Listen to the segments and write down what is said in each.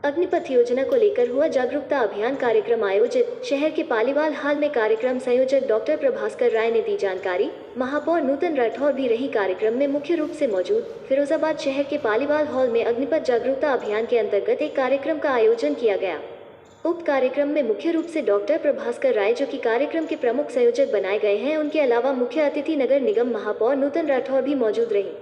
अग्निपथ योजना को लेकर हुआ जागरूकता अभियान कार्यक्रम आयोजित। शहर के पालीवाल हाल में कार्यक्रम संयोजक डॉक्टर प्रभास्कर राय ने दी जानकारी। महापौर नूतन राठौर भी रही कार्यक्रम में मुख्य रूप से मौजूद। फिरोजाबाद शहर के पालीवाल हॉल में अग्निपथ जागरूकता अभियान के अंतर्गत एक कार्यक्रम का आयोजन किया गया। उक्त कार्यक्रम में मुख्य रूप से डॉक्टर प्रभास्कर राय, जो कि कार्यक्रम के प्रमुख संयोजक बनाए गए हैं, उनके अलावा मुख्य अतिथि नगर निगम महापौर नूतन राठौर भी मौजूद रही।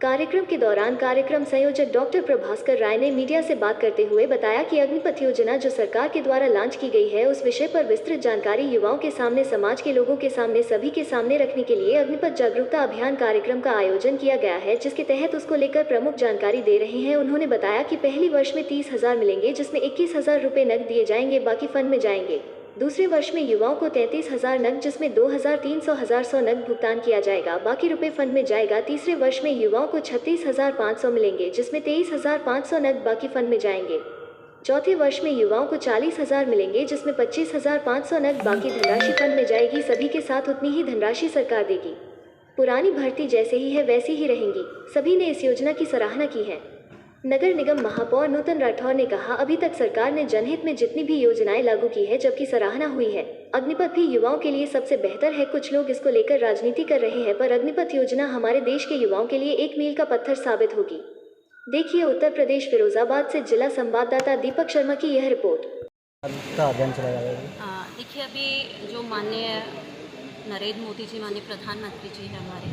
कार्यक्रम के दौरान कार्यक्रम संयोजक डॉक्टर प्रभास्कर राय ने मीडिया से बात करते हुए बताया कि अग्निपथ योजना जो सरकार के द्वारा लॉन्च की गई है, उस विषय पर विस्तृत जानकारी युवाओं के सामने, समाज के लोगों के सामने, सभी के सामने रखने के लिए अग्निपथ जागरूकता अभियान कार्यक्रम का आयोजन किया गया है, जिसके तहत उसको लेकर प्रमुख जानकारी दे रहे हैं। उन्होंने बताया कि पहली वर्ष में 30,000 मिलेंगे, जिसमें 21,000 रुपये नकद दिए जाएंगे, बाकी फंड में जाएंगे। दूसरे वर्ष में युवाओं को 33,000 नकद, जिसमें 2,000, 300, नकद भुगतान किया जाएगा, बाकी रुपए फंड में जाएगा। तीसरे वर्ष में युवाओं को 36,500 मिलेंगे, जिसमें 23,500 नकद बाकी फंड में जाएंगे। चौथे वर्ष में युवाओं को 40,000 मिलेंगे, जिसमें 25,500 नकद बाकी धनराशि फंड में जाएगी। सभी के साथ उतनी ही धनराशि सरकार देगी। पुरानी भर्ती जैसे ही है वैसी ही रहेंगी। सभी ने इस योजना की सराहना की है। नगर निगम महापौर नूतन राठौर ने कहा, अभी तक सरकार ने जनहित में जितनी भी योजनाएं लागू की है, जबकि सराहना हुई है। अग्निपथ भी युवाओं के लिए सबसे बेहतर है। कुछ लोग इसको लेकर राजनीति कर रहे हैं, पर अग्निपथ योजना हमारे देश के युवाओं के लिए एक मील का पत्थर साबित होगी। देखिए उत्तर प्रदेश फिरोजाबाद से जिला संवाददाता दीपक शर्मा की यह रिपोर्ट। देखिए, अभी जो माननीय नरेंद्र मोदी जी, माननीय प्रधानमंत्री जी हैं हमारे,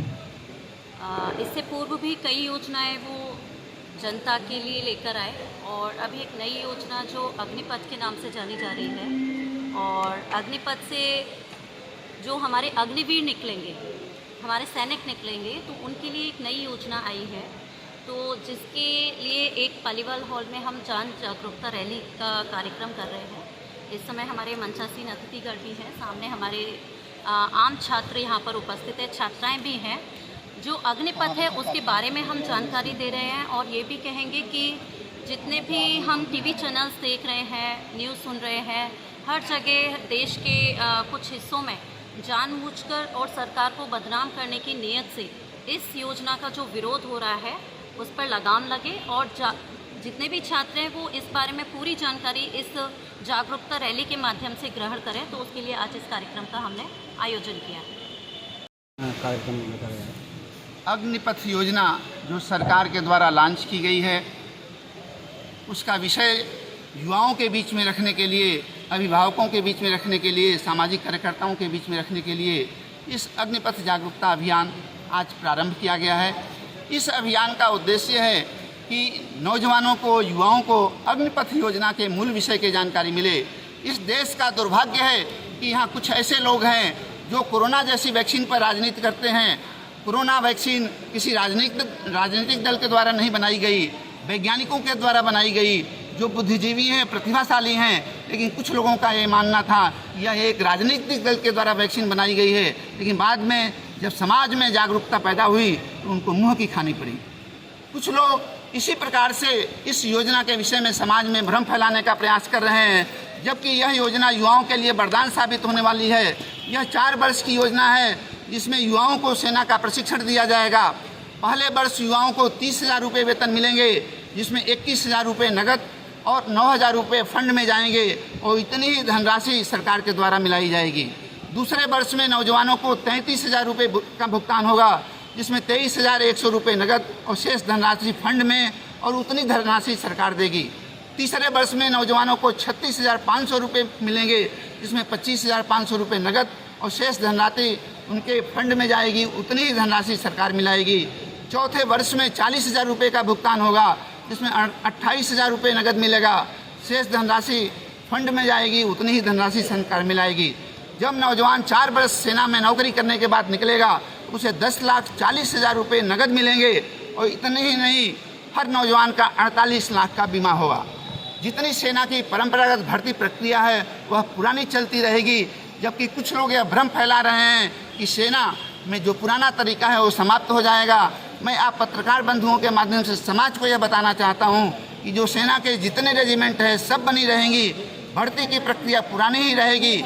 इससे पूर्व भी कई योजनाएं वो जनता के लिए लेकर आए, और अभी एक नई योजना जो अग्निपथ के नाम से जानी जा रही है। और अग्निपथ से जो हमारे अग्निवीर निकलेंगे, हमारे सैनिक निकलेंगे, तो उनके लिए एक नई योजना आई है, तो जिसके लिए एक पालीवाल हॉल में हम जन जागरूकता रैली का कार्यक्रम कर रहे हैं। इस समय हमारे मंचासीन अतिथिगण भी हैं, सामने हमारे आम छात्र यहाँ पर उपस्थित है, छात्राएँ भी हैं। जो अग्निपथ है उसके बारे में हम जानकारी दे रहे हैं, और ये भी कहेंगे कि जितने भी हम टीवी चैनल्स देख रहे हैं, न्यूज़ सुन रहे हैं, हर जगह देश के कुछ हिस्सों में जानबूझकर और सरकार को बदनाम करने की नीयत से इस योजना का जो विरोध हो रहा है उस पर लगाम लगे, और जितने भी छात्र हैं वो इस बारे में पूरी जानकारी इस जागरूकता रैली के माध्यम से ग्रहण करें। तो उसके लिए आज इस कार्यक्रम का हमने आयोजन किया है। अग्निपथ योजना जो सरकार के द्वारा लॉन्च की गई है, उसका विषय युवाओं के बीच में रखने के लिए, अभिभावकों के बीच में रखने के लिए, सामाजिक कार्यकर्ताओं के बीच में रखने के लिए इस अग्निपथ जागरूकता अभियान आज प्रारंभ किया गया है। इस अभियान का उद्देश्य है कि नौजवानों को, युवाओं को अग्निपथ योजना के मूल विषय की जानकारी मिले। इस देश का दुर्भाग्य है कि यहाँ कुछ ऐसे लोग हैं जो कोरोना जैसी वैक्सीन पर राजनीति करते हैं। कोरोना वैक्सीन किसी राजनीतिक दल के द्वारा नहीं बनाई गई, वैज्ञानिकों के द्वारा बनाई गई, जो बुद्धिजीवी हैं, प्रतिभाशाली हैं। लेकिन कुछ लोगों का ये मानना था यह एक राजनीतिक दल के द्वारा वैक्सीन बनाई गई है, लेकिन बाद में जब समाज में जागरूकता पैदा हुई तो उनको मुँह की खानी पड़ी। कुछ लोग इसी प्रकार से इस योजना के विषय में समाज में भ्रम फैलाने का प्रयास कर रहे हैं, जबकि यह योजना युवाओं के लिए वरदान साबित होने वाली है। यह 4 वर्ष की योजना है, जिसमें युवाओं को सेना का प्रशिक्षण दिया जाएगा। पहले वर्ष युवाओं को 30,000 रुपये वेतन मिलेंगे, जिसमें 21,000 रुपये नकद और 9,000 रुपये फंड में जाएंगे, और इतनी ही धनराशि सरकार के द्वारा मिलाई जाएगी। दूसरे वर्ष में नौजवानों को 33,000 रुपये का भुगतान होगा, जिसमें 23,100 रुपये नकद और शेष धनराशि फंड में, और उतनी धनराशि सरकार देगी। तीसरे वर्ष में नौजवानों को 36,500 रुपये मिलेंगे, जिसमें 25,500 रुपये नकद और शेष धनराशि उनके फंड में जाएगी, उतनी ही धनराशि सरकार मिलाएगी। चौथे वर्ष में 40,000 रुपये का भुगतान होगा, जिसमें 28,000 रुपये नकद मिलेगा, शेष धनराशि फंड में जाएगी, उतनी ही धनराशि सरकार मिलाएगी। जब नौजवान 4 वर्ष सेना में नौकरी करने के बाद निकलेगा, उसे 10,40,000 रुपये नकद मिलेंगे, और इतने ही नहीं, हर नौजवान का 48 लाख का बीमा होगा। जितनी सेना की परंपरागत भर्ती प्रक्रिया है वह पुरानी चलती रहेगी, जबकि कुछ लोग यह भ्रम फैला रहे हैं कि सेना में जो पुराना तरीका है वो समाप्त हो जाएगा। मैं आप पत्रकार बंधुओं के माध्यम से समाज को यह बताना चाहता हूं कि जो सेना के जितने रेजिमेंट हैं सब बनी रहेंगी, भर्ती की प्रक्रिया पुरानी ही रहेगी।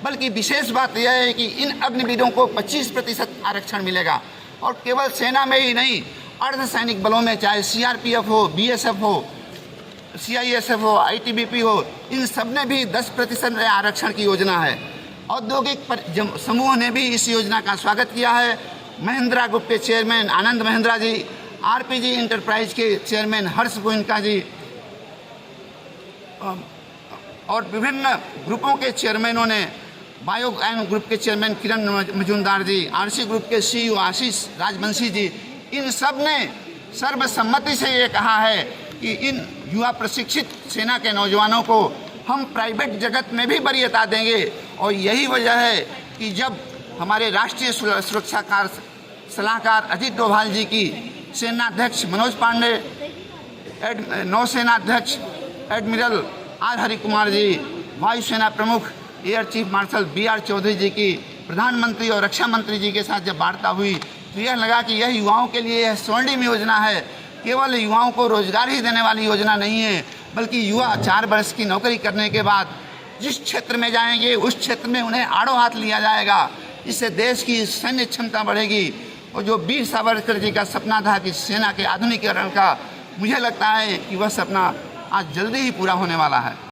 बल्कि विशेष बात यह है कि इन अग्निवीरों को 25% आरक्षण मिलेगा, और केवल सेना में ही नहीं, अर्धसैनिक बलों में, चाहे CRPF हो, BSF हो, CISF हो, ITBP हो, इन सब ने भी 10% आरक्षण की योजना है। औद्योगिक समूह ने भी इस योजना का स्वागत किया है। महिंद्रा ग्रुप के चेयरमैन आनंद महिंद्रा जी, RPG इंटरप्राइज के चेयरमैन हर्ष गोयनका जी और विभिन्न ग्रुपों के चेयरमैनों ने, बायोगैन ग्रुप के चेयरमैन किरण मजूमदार जी, RC ग्रुप के CEO आशीष राजवंशी जी, इन सब ने सर्वसम्मति से ये कहा है कि इन युवा प्रशिक्षित सेना के नौजवानों को हम प्राइवेट जगत में भी वरीयता देंगे। और यही वजह है कि जब हमारे राष्ट्रीय सुरक्षा सलाहकार अजीत डोभाल जी की, सेनाध्यक्ष मनोज पांडे, नौसेनाध्यक्ष एडमिरल R हरि कुमार जी, वायुसेना प्रमुख air chief marshal BR Chaudhari ji की प्रधानमंत्री और रक्षा मंत्री जी के साथ जब वार्ता हुई तो यह लगा कि यह युवाओं के लिए यह स्वर्णिम योजना है। केवल युवाओं को रोजगार ही देने वाली योजना नहीं है, बल्कि युवा 4 वर्ष की नौकरी करने के बाद जिस क्षेत्र में जाएंगे उस क्षेत्र में उन्हें आड़ो हाथ लिया जाएगा। इससे देश की सैन्य क्षमता बढ़ेगी। और जो वीर सावरकर जी का सपना था कि सेना के आधुनिकीकरण का, मुझे लगता है कि वह सपना आज जल्दी ही पूरा होने वाला है।